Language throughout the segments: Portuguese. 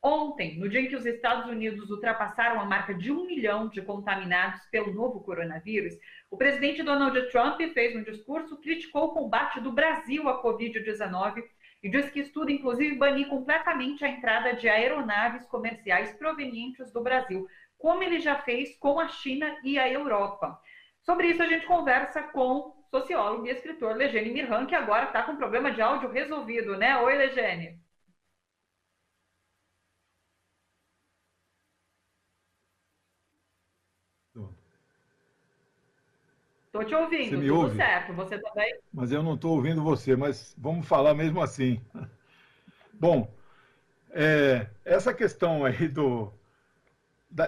Ontem, no dia em que os Estados Unidos ultrapassaram a marca de 1 milhão de contaminados pelo novo coronavírus, o presidente Donald Trump fez um discurso, criticou o combate do Brasil à Covid-19 e disse que estuda, inclusive, banir completamente a entrada de aeronaves comerciais provenientes do Brasil, como ele já fez com a China e a Europa. Sobre isso, a gente conversa com o sociólogo e escritor Legene Mirhan, que agora está com problema de áudio resolvido, né? Oi, Legene. Estou te Você ouvindo, me tudo ouve? certo. Você também? Mas eu não estou ouvindo você, mas vamos falar mesmo assim. Bom, essa questão aí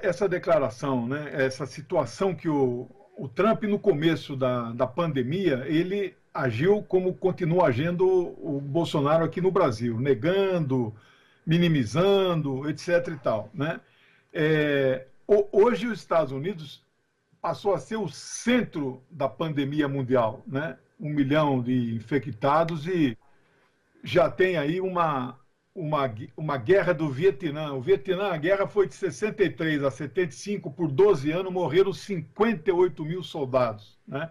essa declaração, né, essa situação que o Trump, no começo da pandemia, ele agiu como continua agindo o Bolsonaro aqui no Brasil, negando, minimizando, etc. e tal, né? Hoje os Estados Unidos passou a ser o centro da pandemia mundial, né? 1 milhão de infectados e já tem aí uma guerra do Vietnã. O Vietnã, a guerra foi de 63 a 75, por 12 anos, morreram 58 mil soldados, né?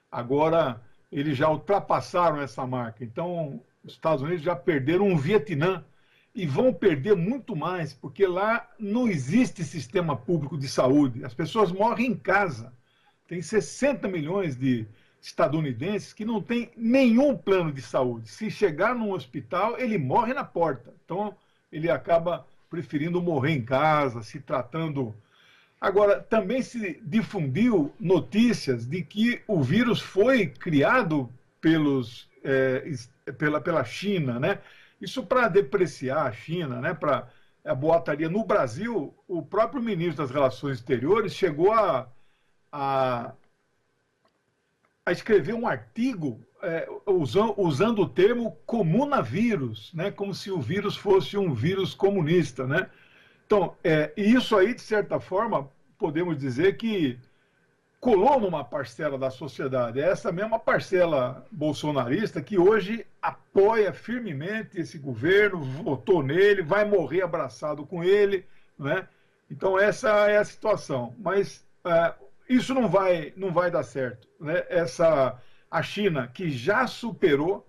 Agora, eles já ultrapassaram essa marca. Então, os Estados Unidos já perderam um Vietnã e vão perder muito mais, porque lá não existe sistema público de saúde. As pessoas morrem em casa. Tem 60 milhões de estadunidenses que não tem nenhum plano de saúde. Se chegar num hospital, ele morre na porta. Então, ele acaba preferindo morrer em casa, se tratando. Agora, também se difundiu notícias de que o vírus foi criado pela China, né? Isso para depreciar a China, né? Para a boataria. No Brasil, o próprio ministro das Relações Exteriores chegou a escrever um artigo usando o termo comunavírus, né, como se o vírus fosse um vírus comunista, né? Então, isso aí, de certa forma, podemos dizer que colou numa parcela da sociedade, é essa mesma parcela bolsonarista que hoje apoia firmemente esse governo, votou nele, vai morrer abraçado com ele, né? Então, essa é a situação. Mas isso não vai dar certo, né? A China, que já superou,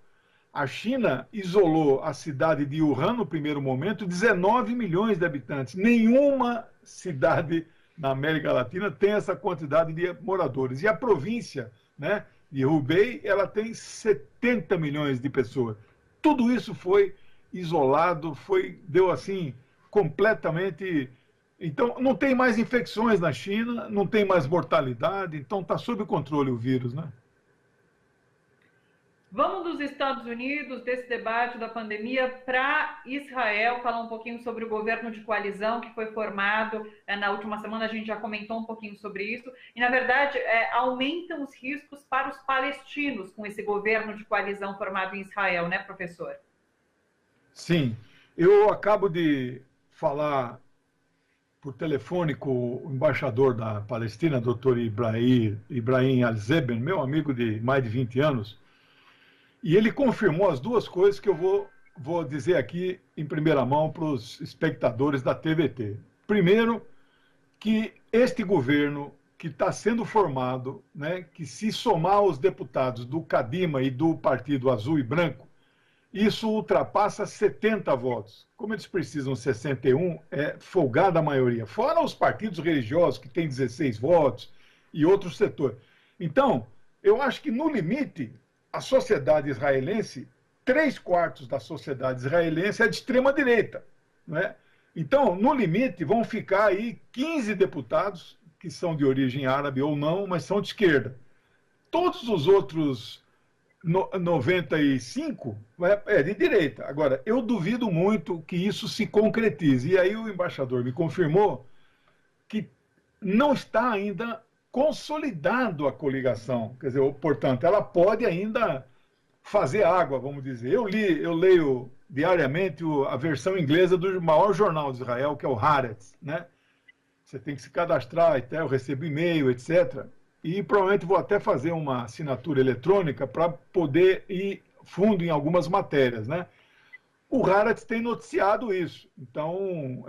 a China isolou a cidade de Wuhan no primeiro momento, 19 milhões de habitantes. Nenhuma cidade na América Latina tem essa quantidade de moradores. E a província, né, de Hubei, ela tem 70 milhões de pessoas. Tudo isso foi isolado, deu assim, completamente. Então, não tem mais infecções na China, não tem mais mortalidade, então está sob controle o vírus, né? Vamos dos Estados Unidos, desse debate da pandemia, para Israel, falar um pouquinho sobre o governo de coalizão que foi formado na última semana, a gente já comentou um pouquinho sobre isso, e na verdade aumentam os riscos para os palestinos com esse governo de coalizão formado em Israel, né, professor? Sim, eu acabo de falar por telefone com o embaixador da Palestina, doutor Ibrahim Al-Zeben, meu amigo de mais de 20 anos, e ele confirmou as duas coisas que eu vou dizer aqui em primeira mão para os espectadores da TVT. Primeiro, que este governo que está sendo formado, né, que se somar os deputados do Kadima e do Partido Azul e Branco, isso ultrapassa 70 votos. Como eles precisam 61, é folgada a maioria. Fora os partidos religiosos, que têm 16 votos, e outros setores. Então, eu acho que, no limite, a sociedade israelense, 3/4 da sociedade israelense é de extrema-direita. Né? Então, no limite, vão ficar aí 15 deputados, que são de origem árabe ou não, mas são de esquerda. Todos os outros 95 é de direita. Agora, eu duvido muito que isso se concretize. E aí o embaixador me confirmou que não está ainda consolidado a coligação. Quer dizer, portanto, ela pode ainda fazer água, vamos dizer. Eu leio diariamente a versão inglesa do maior jornal de Israel, que é o Haaretz, né? Você tem que se cadastrar, até eu recebo e-mail, etc. E provavelmente vou até fazer uma assinatura eletrônica para poder ir fundo em algumas matérias, né? o Haaretz tem noticiado isso. Então,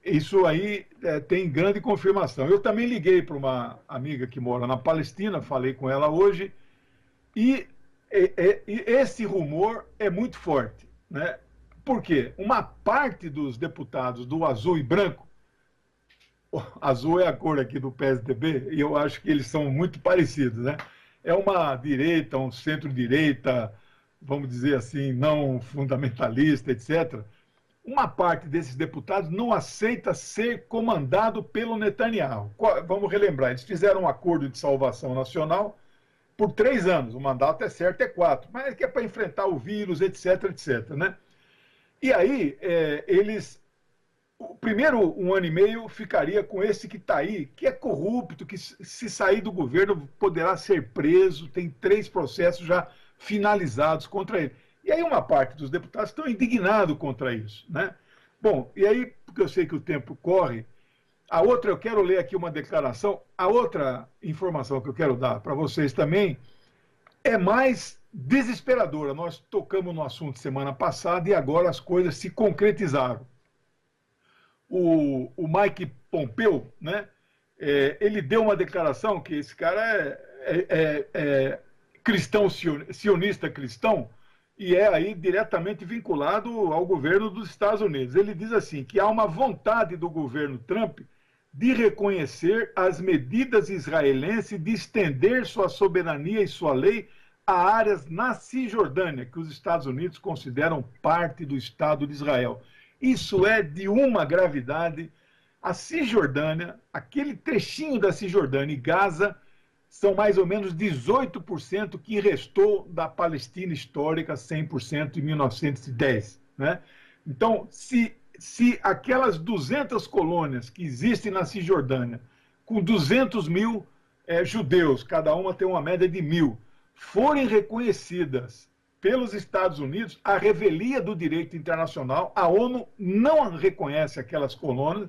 isso aí tem grande confirmação. Eu também liguei para uma amiga que mora na Palestina, falei com ela hoje, e esse rumor é muito forte, né? Por quê? Uma parte dos deputados do azul e branco, o azul é a cor aqui do PSDB, e eu acho que eles são muito parecidos, né? É uma direita, um centro-direita, vamos dizer assim, não fundamentalista, etc. Uma parte desses deputados não aceita ser comandado pelo Netanyahu. Vamos relembrar, eles fizeram um acordo de salvação nacional por 3 anos, o mandato é certo, é 4, mas é que é para enfrentar o vírus, etc, etc, né? E aí, o primeiro 1 ano e meio ficaria com esse que está aí, que é corrupto, que se sair do governo poderá ser preso, tem 3 processos já finalizados contra ele. E aí uma parte dos deputados estão indignados contra isso, né? Bom, e aí, porque eu sei que o tempo corre, eu quero ler aqui uma declaração, a outra informação que eu quero dar para vocês também é mais desesperadora. Nós tocamos no assunto semana passada e agora as coisas se concretizaram. O Mike Pompeo, né, ele deu uma declaração que esse cara é cristão, sionista cristão, e é aí diretamente vinculado ao governo dos Estados Unidos. Ele diz assim, que há uma vontade do governo Trump de reconhecer as medidas israelenses de estender sua soberania e sua lei a áreas na Cisjordânia, que os Estados Unidos consideram parte do Estado de Israel. Isso é de uma gravidade. A Cisjordânia, aquele trechinho da Cisjordânia e Gaza, são mais ou menos 18% que restou da Palestina histórica, 100% em 1910. Né? Então, se aquelas 200 colônias que existem na Cisjordânia, com 200 mil judeus, cada uma tem uma média de 1.000, forem reconhecidas pelos Estados Unidos, a revelia do direito internacional, a ONU não reconhece aquelas colônias,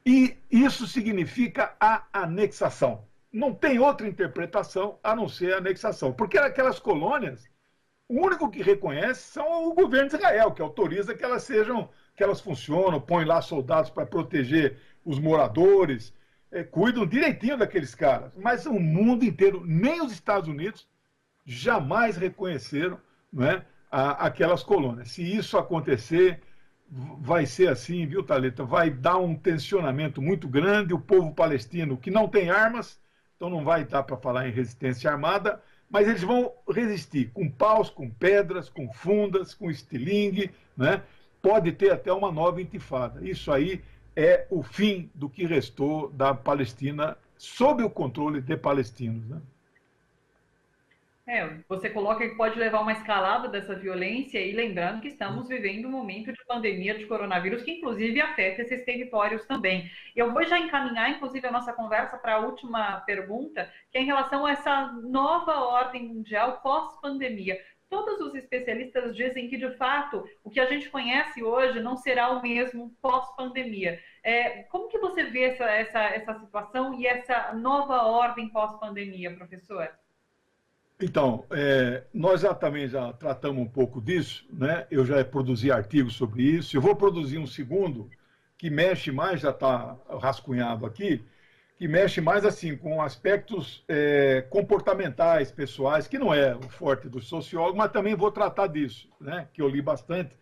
e isso significa a anexação. Não tem outra interpretação a não ser a anexação, porque aquelas colônias, o único que reconhece são o governo de Israel, que autoriza que elas funcionam, põe lá soldados para proteger os moradores, cuidam direitinho daqueles caras. Mas o mundo inteiro, nem os Estados Unidos, jamais reconheceram, não é, aquelas colônias. Se isso acontecer, vai ser assim, viu, Thalita? Vai dar um tensionamento muito grande. O povo palestino, que não tem armas, então não vai dar para falar em resistência armada, mas eles vão resistir com paus, com pedras, com fundas, com estilingue, né? Pode ter até uma nova intifada. Isso aí é o fim do que restou da Palestina sob o controle de palestinos, né? Você coloca que pode levar uma escalada dessa violência, e lembrando que estamos vivendo um momento de pandemia de coronavírus que, inclusive, afeta esses territórios também. Eu vou já encaminhar, inclusive, a nossa conversa para a última pergunta, que é em relação a essa nova ordem mundial pós-pandemia. Todos os especialistas dizem que, de fato, o que a gente conhece hoje não será o mesmo pós-pandemia. Como que você vê essa situação e essa nova ordem pós-pandemia, professor? Então, nós também já tratamos um pouco disso, né? Eu já produzi artigos sobre isso. Eu vou produzir um segundo que mexe mais, já está rascunhado aqui, que mexe mais assim com aspectos comportamentais, pessoais, que não é o forte do sociólogo, mas também vou tratar disso, né? Que eu li bastante.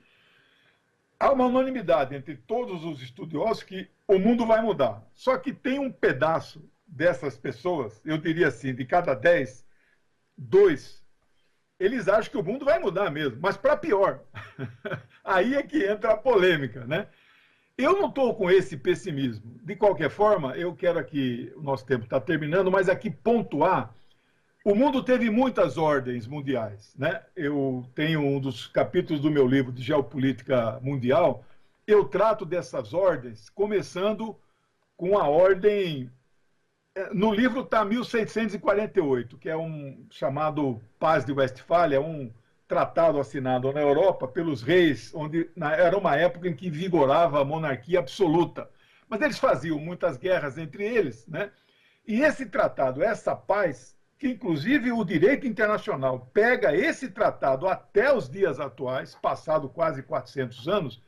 Há uma unanimidade entre todos os estudiosos que o mundo vai mudar. Só que tem um pedaço dessas pessoas, eu diria assim, de cada 10, 2, eles acham que o mundo vai mudar mesmo, mas para pior. Aí é que entra a polêmica, né? Eu não estou com esse pessimismo. De qualquer forma, eu quero aqui, o nosso tempo está terminando, mas aqui pontuar, o mundo teve muitas ordens mundiais, né? Eu tenho um dos capítulos do meu livro de Geopolítica Mundial, eu trato dessas ordens, começando com a ordem... No livro está 1648, que é um chamado Paz de Westfália, um tratado assinado na Europa pelos reis, onde era uma época em que vigorava a monarquia absoluta. Mas eles faziam muitas guerras entre eles, né? E esse tratado, essa paz, que, inclusive, o direito internacional pega esse tratado até os dias atuais, passado quase 400 anos,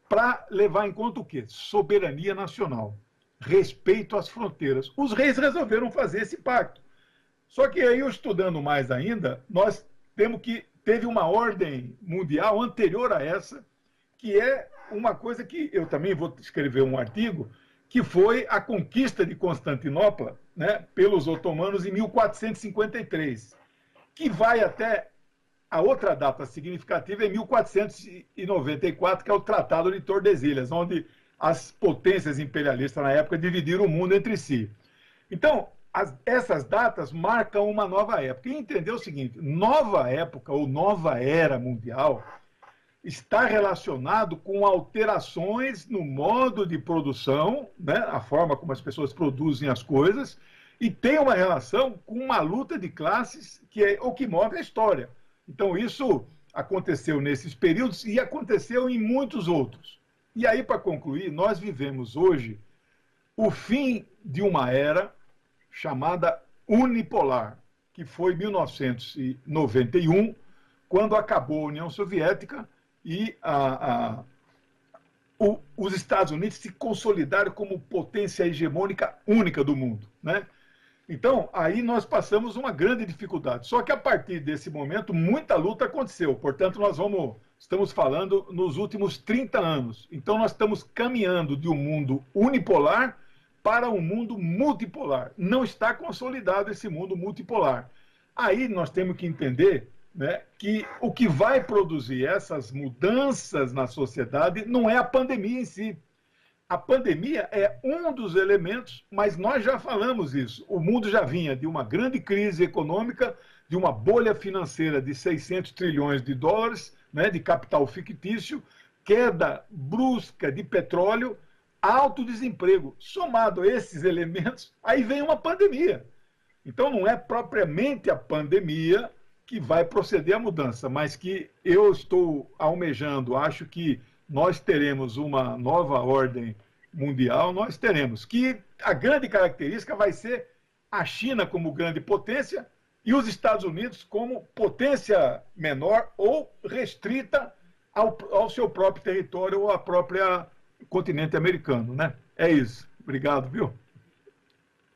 para levar em conta o quê? Soberania nacional, respeito às fronteiras. Os reis resolveram fazer esse pacto. Só que aí, eu estudando mais ainda, nós temos que teve uma ordem mundial anterior a essa, que é uma coisa que eu também vou escrever um artigo, que foi a conquista de Constantinopla, né, pelos otomanos em 1453, que vai até a outra data significativa em 1494, que é o Tratado de Tordesilhas, onde as potências imperialistas na época dividiram o mundo entre si. Então, essas datas marcam uma nova época. E entender o seguinte, nova época ou nova era mundial está relacionado com alterações no modo de produção, né, a forma como as pessoas produzem as coisas, e tem uma relação com uma luta de classes que é o que move a história. Então, isso aconteceu nesses períodos e aconteceu em muitos outros. E aí, para concluir, nós vivemos hoje o fim de uma era chamada unipolar, que foi 1991, quando acabou a União Soviética e os Estados Unidos se consolidaram como potência hegemônica única do mundo, né? Então, aí nós passamos uma grande dificuldade. Só que a partir desse momento, muita luta aconteceu. Portanto, estamos falando nos últimos 30 anos. Então, nós estamos caminhando de um mundo unipolar para um mundo multipolar. Não está consolidado esse mundo multipolar. Aí nós temos que entender, né, que o que vai produzir essas mudanças na sociedade não é a pandemia em si. A pandemia é um dos elementos, mas nós já falamos isso. O mundo já vinha de uma grande crise econômica, de uma bolha financeira de 600 trilhões de dólares, né, de capital fictício, queda brusca de petróleo, alto desemprego. Somado a esses elementos, aí vem uma pandemia. Então não é propriamente a pandemia que vai proceder à mudança, mas que eu estou almejando, acho que nós teremos uma nova ordem mundial, nós teremos, que a grande característica vai ser a China como grande potência e os Estados Unidos como potência menor ou restrita ao seu próprio território ou à própria continente americano, né? É isso. Obrigado, viu?